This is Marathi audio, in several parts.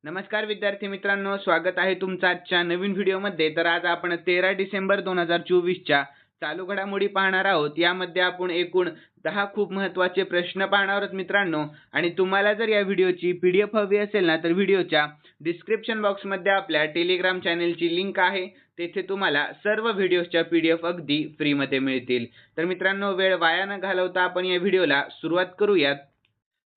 नमस्कार विद्यार्थी मित्रांनो, स्वागत आहे तुमचं आजच्या नवीन व्हिडिओमध्ये। तर आज आपण 13 डिसेंबर 2024 च्या चालू घडामोडी पाहणार आहोत। यामध्ये आपण एकूण 10 खूप महत्त्वाचे प्रश्न पाहणार आहोत मित्रांनो। आणि तुम्हाला जर या व्हिडिओची पीडीएफ हवी असेल ना, तर व्हिडिओच्या डिस्क्रिप्शन बॉक्समध्ये आपल्या टेलिग्राम चॅनलची लिंक आहे। तेथे तुम्हाला सर्व व्हिडिओच्या पीडीएफ अगदी फ्रीमध्ये मिळतील। तर मित्रांनो, वेळ वाया न घालवता आपण या व्हिडिओला सुरुवात करूयात।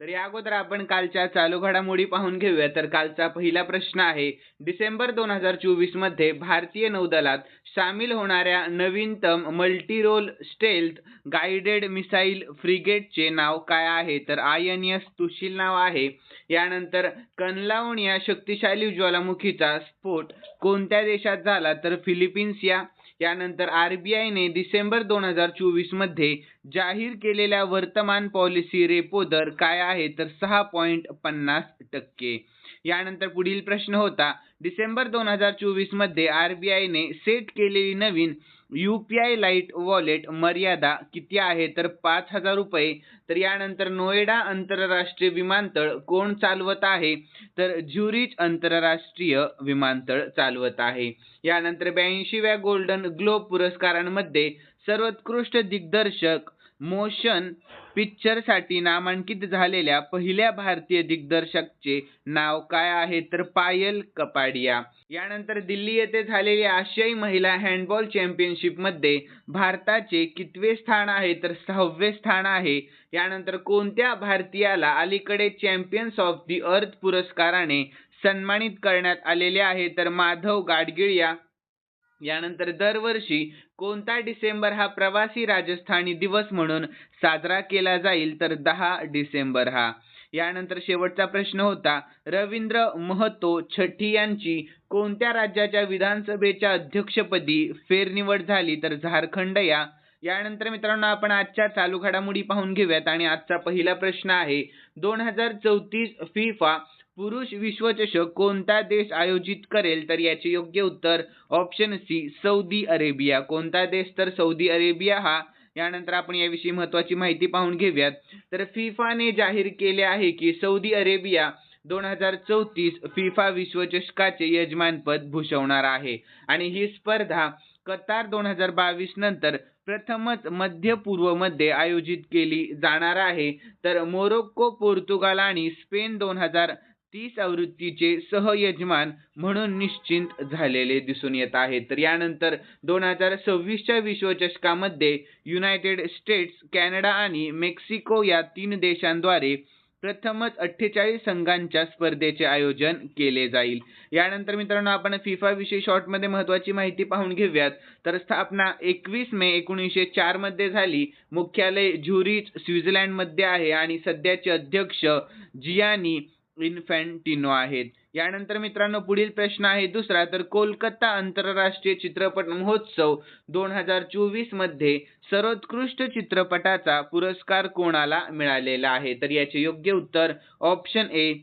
तर या अगोदर आपण कालच्या चालू घडामोडी पाहून घेऊया। तर कालचा पहिला प्रश्न आहे, डिसेंबर 2024 मध्ये भारतीय नौदलात सामील होणाऱ्या नवीनतम multi role stealth guided missile फ्रिगेटचे नाव काय आहे? तर INS तुशील नाव आहे। यानंतर कनलाऊन या शक्तिशाली ज्वालामुखीचा स्फोट कोणत्या देशात झाला? तर फिलिपिन्स यानंतर RBI ने डिसेंबर 2024 मध्ये जाहीर केलेल्या वर्तमान पॉलिसी रेपो दर काय आहे? तर 6.50%। यानंतर पुढील प्रश्न होता, डिसेंबर 2024 मध्ये RBI ने सेट केलेली नवीन UPI लाईट वॉलेट मर्यादा किती आहे? तर 5,000 रुपये। तर यानंतर नोएडा आंतरराष्ट्रीय विमानतळ कोण चालवत आहे? तर झ्युरिच आंतरराष्ट्रीय विमानतळ चालवत आहे। यानंतर 82व्या गोल्डन ग्लोब पुरस्कारांमध्ये सर्वोत्कृष्ट दिग्दर्शक मोशन पिक्चरसाठी नामांकित झालेल्या पहिल्या भारतीय दिग्दर्शकाचे नाव काय आहे? तर पायल कपाडिया। यानंतर दिल्ली येथे झालेल्या आशियाई महिला हँडबॉल चॅम्पियनशिप मध्ये भारताचे कितवे स्थान आहे? तर 6वे स्थान आहे। यानंतर कोणत्या भारतीयाला अलीकडे चॅम्पियन्स ऑफ द अर्थ पुरस्काराने सन्मानित करण्यात आलेले आहे? तर माधव गाडगिळ। यानंतर दरवर्षी कोणता डिसेंबर हा प्रवासी राजस्थानी दिवस म्हणून साजरा केला जाईल? तर 10 डिसेंबर हा। यानंतर शेवटचा प्रश्न होता, रवींद्र महतो छठी यांची कोणत्या राज्याच्या विधानसभेच्या अध्यक्षपदी फेरनिवड झाली? तर झारखंड यानंतर मित्रांनो, आपण आजच्या चालू घडामोडी पाहून घेऊयात। आणि आजचा पहिला प्रश्न आहे, 2034 फिफा पुरुष विश्वचषक कोणता देश आयोजित करेल? तर याचे योग्य उत्तर ऑप्शन सी, सौदी अरेबिया। कोणता देश? तर सौदी अरेबिया हा। यानंतर आपण याविषयी महत्त्वाची माहिती पाहून घेऊयात। तर फिफाने जाहीर केले आहे की सौदी अरेबिया 2034 फिफा विश्वचषकाचे यजमानपद भूषवणार आहे। आणि ही स्पर्धा कतार 2022 नंतर प्रथमच मध्य पूर्व मध्ये आयोजित केली जाणार आहे। तर मोरोक्को, पोर्तुगाल आणि स्पेन 2030 आवृत्तीचे सहयजमान म्हणून निश्चित झालेले दिसून येत आहे। तर यानंतर 2026 च्या विश्वचषकामध्ये युनायटेड स्टेट्स, कॅनडा आणि मेक्सिको या 3 देशांद्वारे प्रथमच 48 संघांच्या स्पर्धेचे आयोजन केले जाईल। यानंतर मित्रांनो, आपण फिफा विषयी शॉर्ट मध्ये महत्त्वाची माहिती पाहून घेऊयात। तर स्थापना 21 मे 1904 मध्ये झाली। मुख्यालय झ्युरिच स्वित्झर्लंड मध्ये आहे आणि सध्याचे अध्यक्ष जियानी इन्फॅन्टिनो आहेत। यानंतर मित्रांनो, पुढील प्रश्न आहे दुसरा, तर कोलकाता आंतरराष्ट्रीय चित्रपट महोत्सव 2024 मध्ये सर्वोत्कृष्ट चित्रपटाचा पुरस्कार कोणाला मिळालेला आहे? तर याचे योग्य उत्तर ऑप्शन ए,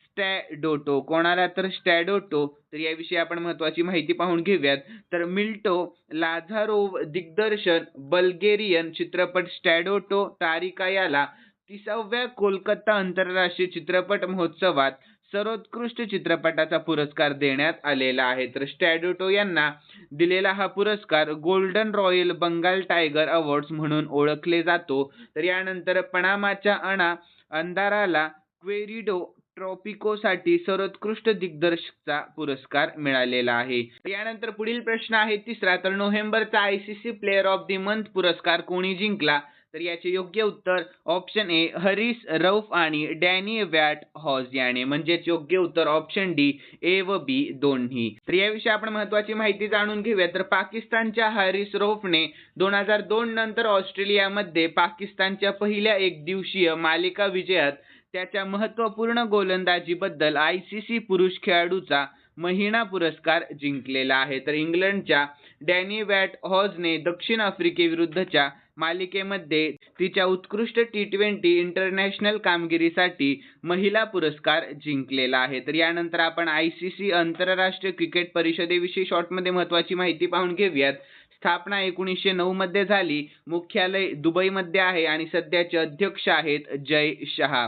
स्टॅडोटो। कोणाला? तर स्टॅडोटो। तर याविषयी आपण महत्त्वाची माहिती पाहून घेऊयात। तर मिल्टो लाझारोव दिग्दर्शन बल्गेरियन चित्रपट स्टॅडोटो तारिका याला 30व्या कोलकाता आंतरराष्ट्रीय चित्रपट महोत्सवात सर्वोत्कृष्ट चित्रपटाचा पुरस्कार देण्यात आलेला आहे। तर स्टॅडोटो यांना दिलेला हा पुरस्कार golden royal Bengal tiger awards म्हणून ओळखले जातो। तर यानंतर पनामाच्या अंधाराला क्वेरिडो ट्रॉपिकोसाठी सर्वोत्कृष्ट दिग्दर्शकाचा पुरस्कार मिळालेला आहे। यानंतर पुढील प्रश्न आहे तिसरा, तर नोव्हेंबरचा ICC player of the month पुरस्कार कोणी जिंकला? तर याचे योग्य उत्तर ऑप्शन ए, हॅरिस रऊफ आणि डॅनी वॅट हॉज याने। म्हणजेच योग्य उत्तर ऑप्शन डी, ए व बी दोन्ही। तर याविषयी आपण महत्त्वाची माहिती जाणून घेऊया। तर पाकिस्तानच्या हॅरिस रऊफने 2002 नंतर ऑस्ट्रेलियामध्ये पाकिस्तानच्या पहिल्या एकदिवसीय मालिका विजयात त्याच्या महत्त्वपूर्ण गोलंदाजीबद्दल ICC पुरुष खेळाडूचा महिना पुरस्कार जिंकलेला आहे। तर इंग्लंडच्या डॅनी वॅट हॉजने दक्षिण आफ्रिकेविरुद्धच्या मालिकेमध्ये तिच्या उत्कृष्ट T20 इंटरनॅशनल कामगिरीसाठी महिला पुरस्कार जिंकलेला आहे। तर यानंतर आपण ICC आंतरराष्ट्रीय क्रिकेट परिषदेविषयी शॉर्टमध्ये महत्त्वाची माहिती पाहून घेऊयात। स्थापना 1909 मध्ये झाली। मुख्यालय दुबईमध्ये आहे आणि सध्याचे अध्यक्ष आहेत जय शहा।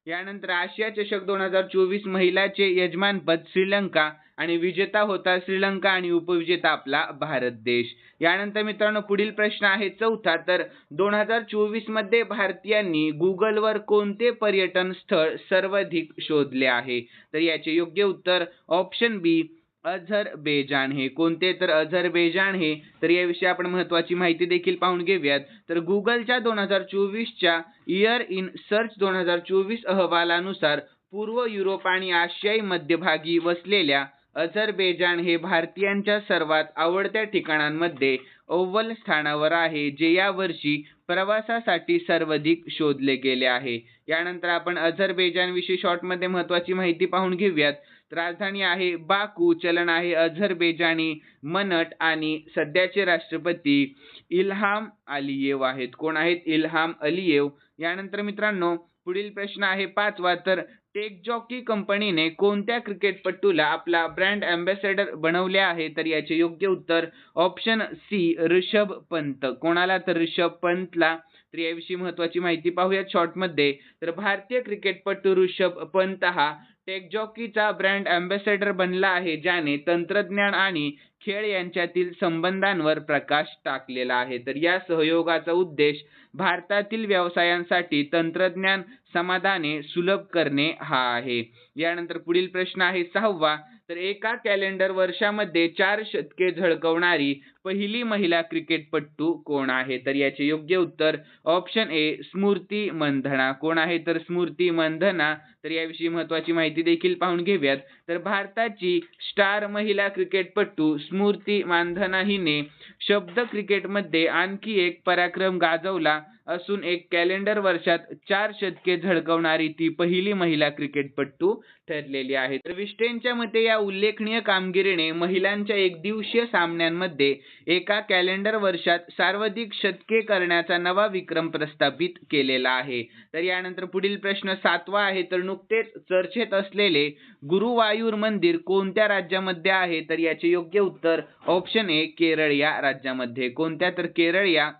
यानंतर आशिया चषक 2024 महिलाचे यजमानपद श्रीलंका आणि विजेता होता श्रीलंका आणि उपविजेता आपला भारत देश. यानंतर मित्रांनो पुढील प्रश्न आहे चौथा. तर 2024 मध्ये भारतीयांनी गुगलवर कोणते पर्यटन स्थळ सर्वाधिक शोधले आहे? तर याचे योग्य उत्तर ऑप्शन बी अझरबैजान हे. कोणते? तर अझरबैजान हे. तर याविषयी आपण महत्त्वाची माहिती देखील पाहून घेऊयात. तर गुगलच्या 2024च्या इयर इन सर्च 2024 अहवालानुसार पूर्व युरोप आणि आशियाई मध्यभागी वसलेल्या अझरबैजान हे भारतीयांच्या सर्वात आवडत्या ठिकाणांमध्ये अव्वल स्थानावर आहे, जे यावर्षी प्रवासासाठी सर्वाधिक शोधले गेले आहे. यानंतर आपण अझरबैजान विषयी शॉर्टमध्ये महत्त्वाची माहिती पाहून घेऊयात. राजधानी आहे बाकू, चलन आहे अझरबैजानी मनट आणि सध्याचे राष्ट्रपती इल्हाम अलियेव आहेत. कोण आहेत? इल्हाम अलियेव. यानंतर मित्रांनो पुढील प्रश्न आहे पाचवा. तर टेकजॉकी कंपनीने कोणत्या क्रिकेटपटूला आपला ब्रँड अँबॅसेडर बनवले आहे? तर याचे योग्य उत्तर ऑप्शन सी ऋषभ पंत. कोणाला? तर ऋषभ पंतला. तर याविषयी महत्त्वाची माहिती पाहूयात शॉर्टमध्ये. तर भारतीय क्रिकेटपटू ऋषभ पंत हा टेकजॉकीचा ब्रँड अँबॅसेडर बनला आहे, ज्याने तंत्रज्ञान आणि खेळ यांच्यातील संबंधांवर प्रकाश टाकलेला आहे. तर या सहयोगाचा उद्देश भारतातील व्यवसायांसाठी तंत्रज्ञान समाधाने सुलभ करणे हा आहे. यानंतर पुढील प्रश्न आहे सहावा. तर एका कॅलेंडर वर्षामध्ये 4 शतके झळकवणारी पहिली महिला क्रिकेटपटू कोण आहे? तर याचे योग्य उत्तर ऑप्शन ए स्मृती मंधना. कोण आहे? तर स्मृती मंधना. तर याविषयी महत्त्वाची माहिती देखील पाहून घेऊयात. तर भारताची स्टार महिला क्रिकेटपटू स्मृती मानधना हिने शब्द क्रिकेटमध्ये आणखी एक पराक्रम गाजवला असून एक कॅलेंडर वर्षात 4 शतके झळकवणारी ती पहिली महिला क्रिकेटपटू ठरलेली आहे. तर विस्डेनच्या मते या उल्लेखनीय कामगिरीने महिलांच्या एकदिवसीय सामन्यांमध्ये एका कॅलेंडर वर्षात सर्वाधिक शतके करण्याचा नवा विक्रम प्रस्थापित केलेला आहे. तर यानंतर पुढील प्रश्न सातवा आहे. तर नुकतेच चर्चेत असलेले गुरुवायूर मंदिर कोणत्या राज्यामध्ये आहे? तर याचे योग्य उत्तर ऑप्शन ए केरळ या राज्यामध्ये. कोणत्या? तर केरळ या.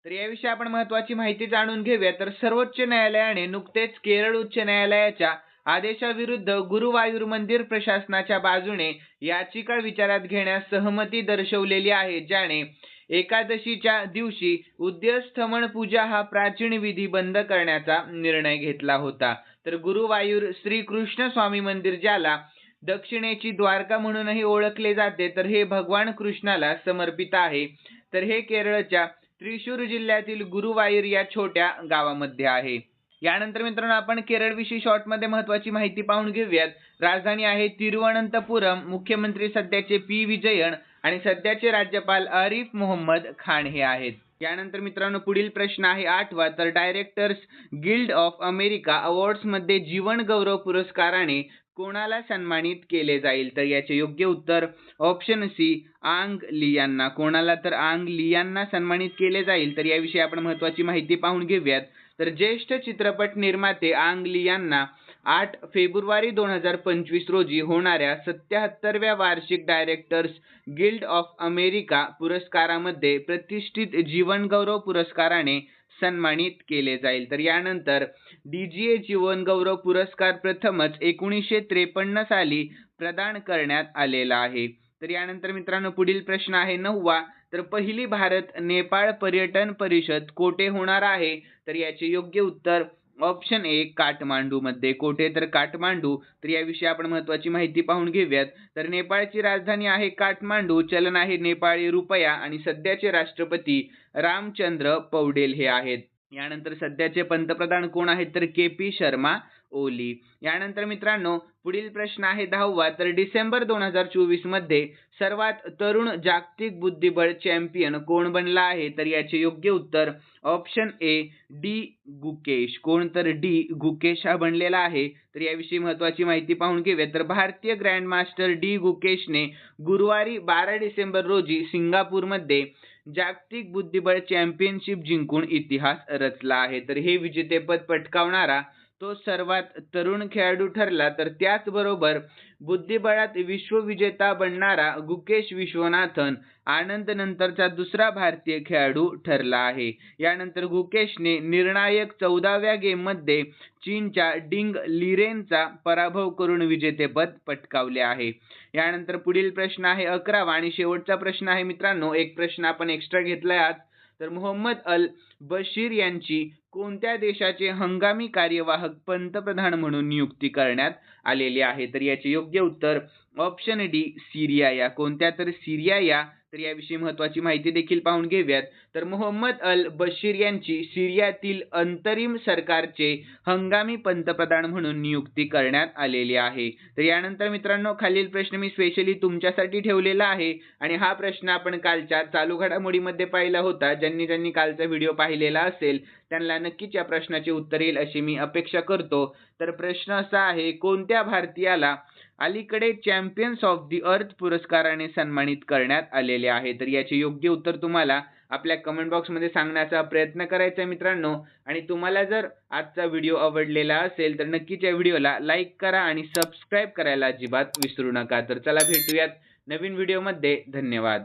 तर याविषयी आपण महत्त्वाची माहिती जाणून घेऊया. तर सर्वोच्च न्यायालयाने नुकतेच केरळ उच्च न्यायालयाच्या आदेशाविरुद्ध गुरुवायूर मंदिर प्रशासनाच्या बाजूने याचिका विचारात घेण्यास सहमती दर्शवलेली आहे, ज्याने एकादशीच्या दिवशी उद्यस्तमन पूजा हा प्राचीन विधी बंद करण्याचा निर्णय घेतला होता. तर गुरुवायूर श्रीकृष्ण स्वामी मंदिर, ज्याला दक्षिणेची द्वारका म्हणूनही ओळखले जाते, तर हे भगवान कृष्णाला समर्पित आहे. तर हे केरळच्या त्रिशूर जिल्ह्यातील गुरुवायूर या छोट्या गावामध्ये आहे. यानंतर मित्रांनो आपण केरळ विषयी शॉर्टमध्ये महत्त्वाची माहिती पाहून घेऊयात. राजधानी आहे तिरुवनंतपुरम. मुख्यमंत्री सध्याचे पी विजयन आणि सध्याचे राज्यपाल आरिफ मोहम्मद खान हे आहेत. यानंतर मित्रांनो पुढील प्रश्न आहे आठवा. तर directors guild of America awards मध्ये जीवन गौरव पुरस्काराने कोणाला सन्मानित केले जाईल? तर याचे योग्य उत्तर ऑप्शन सी आंग ली यांना. कोणाला? तर आंग ली यांना सन्मानित केले जाईल. तर याविषयी आपण महत्त्वाची माहिती पाहून घेऊयात. तर ज्येष्ठ चित्रपट निर्माते आंग ली यांना 8 फेब्रुवारी 2025 रोजी होणाऱ्या 77व्या वार्षिक डायरेक्टर्स गिल्ड ऑफ अमेरिका पुरस्कारामध्ये प्रतिष्ठित जीवन गौरव पुरस्काराने सन्मानित केले जाईल. तर यानंतर डीजीए जीवन गौरव पुरस्कार प्रथमच 1953 साली प्रदान करण्यात आलेला आहे. तर यानंतर मित्रांनो पुढील प्रश्न आहे नववा. तर पहिली भारत नेपाळ पर्यटन परिषद कोठे होणार आहे? तर याचे योग्य उत्तर ऑप्शन ए काठमांडू मध्ये. कोठे? तर काठमांडू. तर याविषयी आपण महत्त्वाची माहिती पाहून घेऊयात. तर नेपाळची राजधानी आहे काठमांडू, चलन आहे नेपाळी रुपया आणि सध्याचे राष्ट्रपती रामचंद्र पौडेल हे आहेत. यानंतर सध्याचे पंतप्रधान कोण आहेत? तर के.पी. शर्मा ओली. यानंतर मित्रांनो पुढील प्रश्न आहे 10वा. तर डिसेंबर 2024 मध्ये सर्वात तरुण जागतिक बुद्धिबळ चॅम्पियन कोण बनला आहे? तर याचे योग्य उत्तर ऑप्शन ए डी गुकेश. कोण? तर डी गुकेश हा बनलेला आहे. तर याविषयी महत्त्वाची माहिती पाहून घेऊया. तर भारतीय ग्रँडमास्टर डी गुकेशने गुरुवारी 12 डिसेंबर रोजी सिंगापूरमध्ये जागतिक बुद्धिबळ चॅम्पियनशिप जिंकून इतिहास रचला आहे. तर हे विजेतेपद पटकावणारा तो सर्वात तरुण खेळाडू ठरला. तर त्याचबरोबर बुद्धिबळात विश्वविजेता बनणारा गुकेश विश्वनाथन आनंद नंतरचा दुसरा भारतीय खेळाडू ठरला आहे. यानंतर गुकेशने निर्णायक 14व्या गेममध्ये चीनच्या डिंग लिरेनचा पराभव करून विजेतेपद पटकावले आहे. यानंतर पुढील प्रश्न आहे 11वा आणि शेवटचा प्रश्न आहे मित्रांनो. एक प्रश्न आपण एक्स्ट्रा घेतलाय आज. तर मोहम्मद अल बशीर यांची कोणत्या देशाचे हंगामी कार्यवाहक पंतप्रधान म्हणून नियुक्ती करण्यात आलेली आहे? तर याचे योग्य उत्तर ऑप्शन डी सिरिया या. कोणत्या? तर सिरिया या. तर याविषयी महत्त्वाची माहिती देखील पाहून घेऊयात. तर मोहम्मद अल बशीर यांची सिरियातील अंतरिम सरकारचे हंगामी पंतप्रधान म्हणून नियुक्ती करण्यात आलेली आहे. तर यानंतर मित्रांनो खालील प्रश्न मी स्पेशली तुमच्यासाठी ठेवलेला आहे आणि हा प्रश्न आपण कालच्या चालू घडामोडीमध्ये पाहिला होता. ज्यांनी कालचा व्हिडिओ पाहिलेला असेल त्यांना नक्कीच या प्रश्नाचे उत्तर येईल अशी मी अपेक्षा करतो. तर प्रश्न असा आहे, कोणत्या भारतीयाला अलीकडे चॅम्पियन्स ऑफ द अर्थ पुरस्काराने सन्मानित करण्यात आलेले आहे? तर याचे योग्य उत्तर तुम्हाला आपल्या कमेंट बॉक्समध्ये सांगण्याचा प्रयत्न करायचा आहे मित्रांनो. आणि तुम्हाला जर आजचा व्हिडिओ आवडलेला असेल तर नक्कीच या व्हिडिओला लाईक करा आणि सबस्क्राईब करायला अजिबात विसरू नका. तर चला भेटूयात नवीन व्हिडिओमध्ये. धन्यवाद.